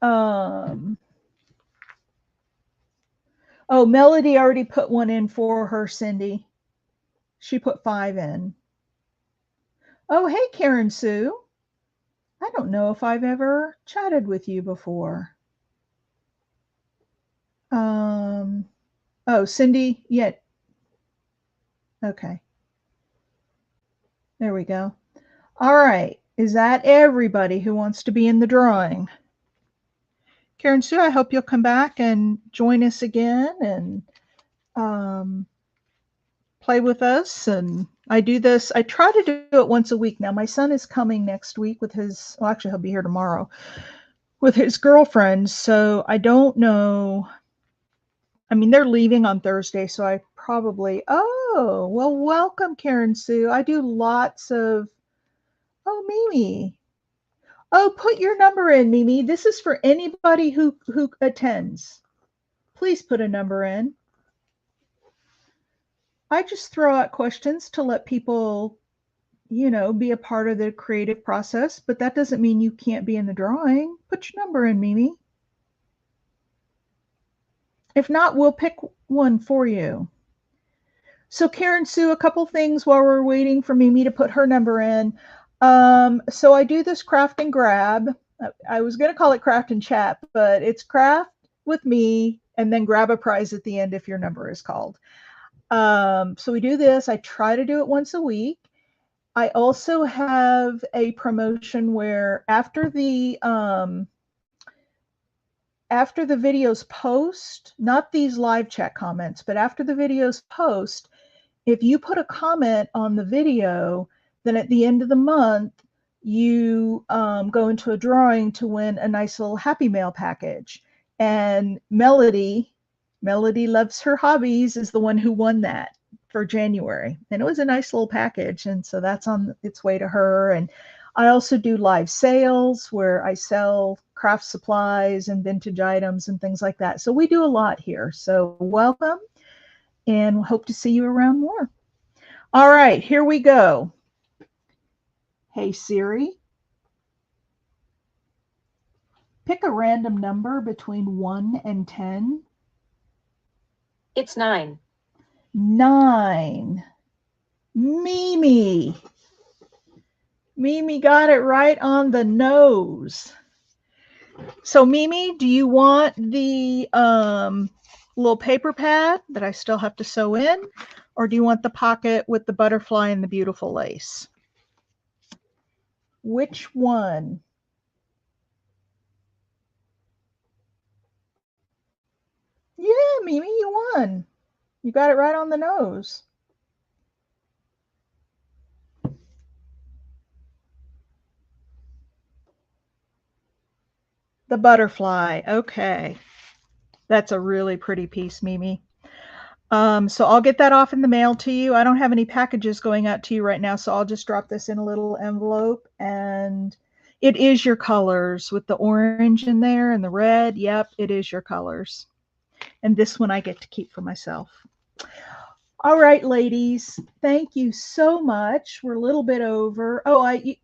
oh, Melody already put one in for her, Cindy. She put 5 in. Oh, hey, Karen Sue. I don't know if I've ever chatted with you before. Oh, Cindy, yeah. Okay. There we go. All right. Is that everybody who wants to be in the drawing? Karen Sue, I hope you'll come back and join us again and play with us. And I do this, I try to do it once a week. Now, my son is coming next week with his, well, actually, he'll be here tomorrow with his girlfriend. So I don't know. I mean, they're leaving on Thursday, so I probably, oh, well, welcome, Karen Sue. I do lots of, oh, Mimi. Oh, put your number in, Mimi. This is for anybody who attends. Please put a number in. I just throw out questions to let people, be a part of the creative process, but that doesn't mean you can't be in the drawing. Put your number in, Mimi. If not, we'll pick one for you. So Karen Sue, a couple things while we're waiting for Mimi to put her number in. So I do this craft and grab. I was going to call it craft and chat, but it's craft with me and then grab a prize at the end if your number is called. So we do this. I try to do it once a week. I also have a promotion where after the videos post, not these live chat comments, but after the videos post, if you put a comment on the video, then at the end of the month, you go into a drawing to win a nice little Happy Mail package. And Melody Loves Her Hobbies is the one who won that for January. And it was a nice little package. And so that's on its way to her. And I also do live sales where I sell craft supplies and vintage items and things like that. So we do a lot here. So welcome and hope to see you around more. All right, here we go. Hey Siri, pick a random number between 1 and 10. It's 9. 9. Mimi got it right on the nose. So Mimi, do you want the little paper pad that I still have to sew in, or do you want the pocket with the butterfly and the beautiful lace? Which one? Yeah, Mimi, you won. You got it right on the nose. The butterfly. Okay. That's a really pretty piece, Mimi. So I'll get that off in the mail to you. I don't have any packages going out to you right now, so I'll just drop this in a little envelope. And it is your colors with the orange in there and the red. Yep, it is your colors. And this one I get to keep for myself. All right, ladies, thank you so much. We're a little bit over. Oh, I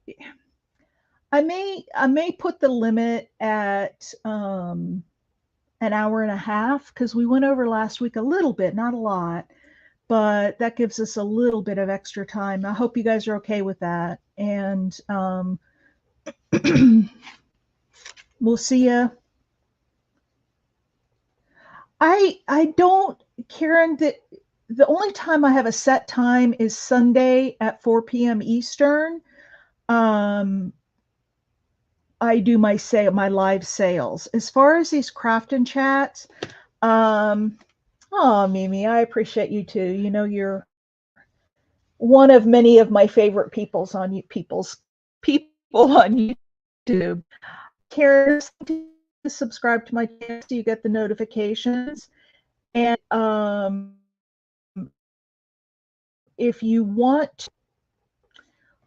may put the limit at an hour and a half because we went over last week a little bit, not a lot, but that gives us a little bit of extra time. I hope you guys are okay with that, and we'll see you. I don't, Karen. The only time I have a set time is Sunday at 4 p.m. Eastern. I do my live sales. As far as these craft and chats, oh, Mimi, I appreciate you too. You know, you're one of many of my favorite people on YouTube. Karen, to subscribe to my channel so you get the notifications. And if you want,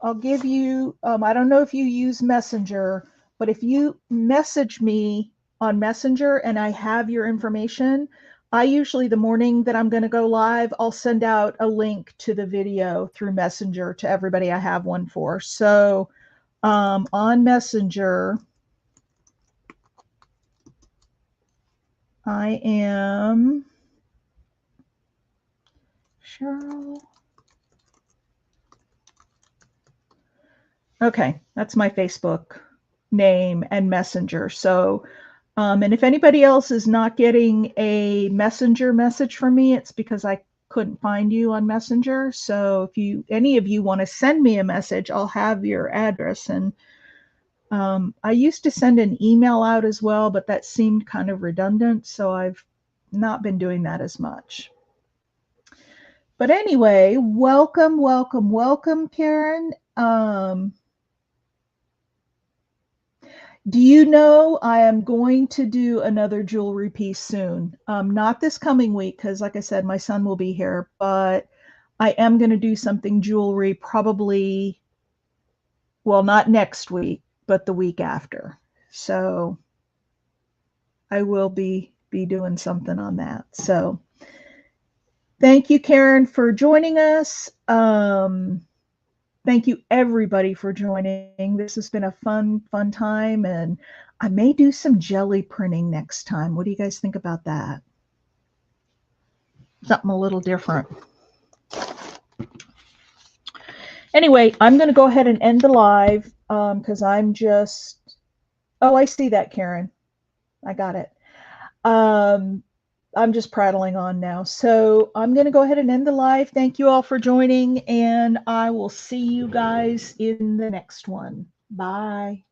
I'll give you, I don't know if you use Messenger, but if you message me on Messenger and I have your information, I usually, the morning that I'm going to go live, I'll send out a link to the video through Messenger to everybody I have one for. So on Messenger, I am Cheryl. Okay, that's my Facebook name and Messenger. So, and if anybody else is not getting a Messenger message from me, it's because I couldn't find you on Messenger. So if any of you want to send me a message, I'll have your address. And I used to send an email out as well, but that seemed kind of redundant. So I've not been doing that as much. But anyway, welcome, welcome, welcome, Karen. Do you know I am going to do another jewelry piece soon? Not this coming week, because like I said, my son will be here, but I am going to do something jewelry probably, well, not next week, but the week after. So I will be doing something on that. So thank you, Karen, for joining us. Thank you, everybody, for joining. This has been a fun time, and I may do some jelly printing next time. What do you guys think about that? Something a little different. Anyway, I'm going to go ahead and end the live because I'm just, oh, I see that, Karen. I got it. I'm just prattling on now. So I'm going to go ahead and end the live. Thank you all for joining, and I will see you guys in the next one. Bye.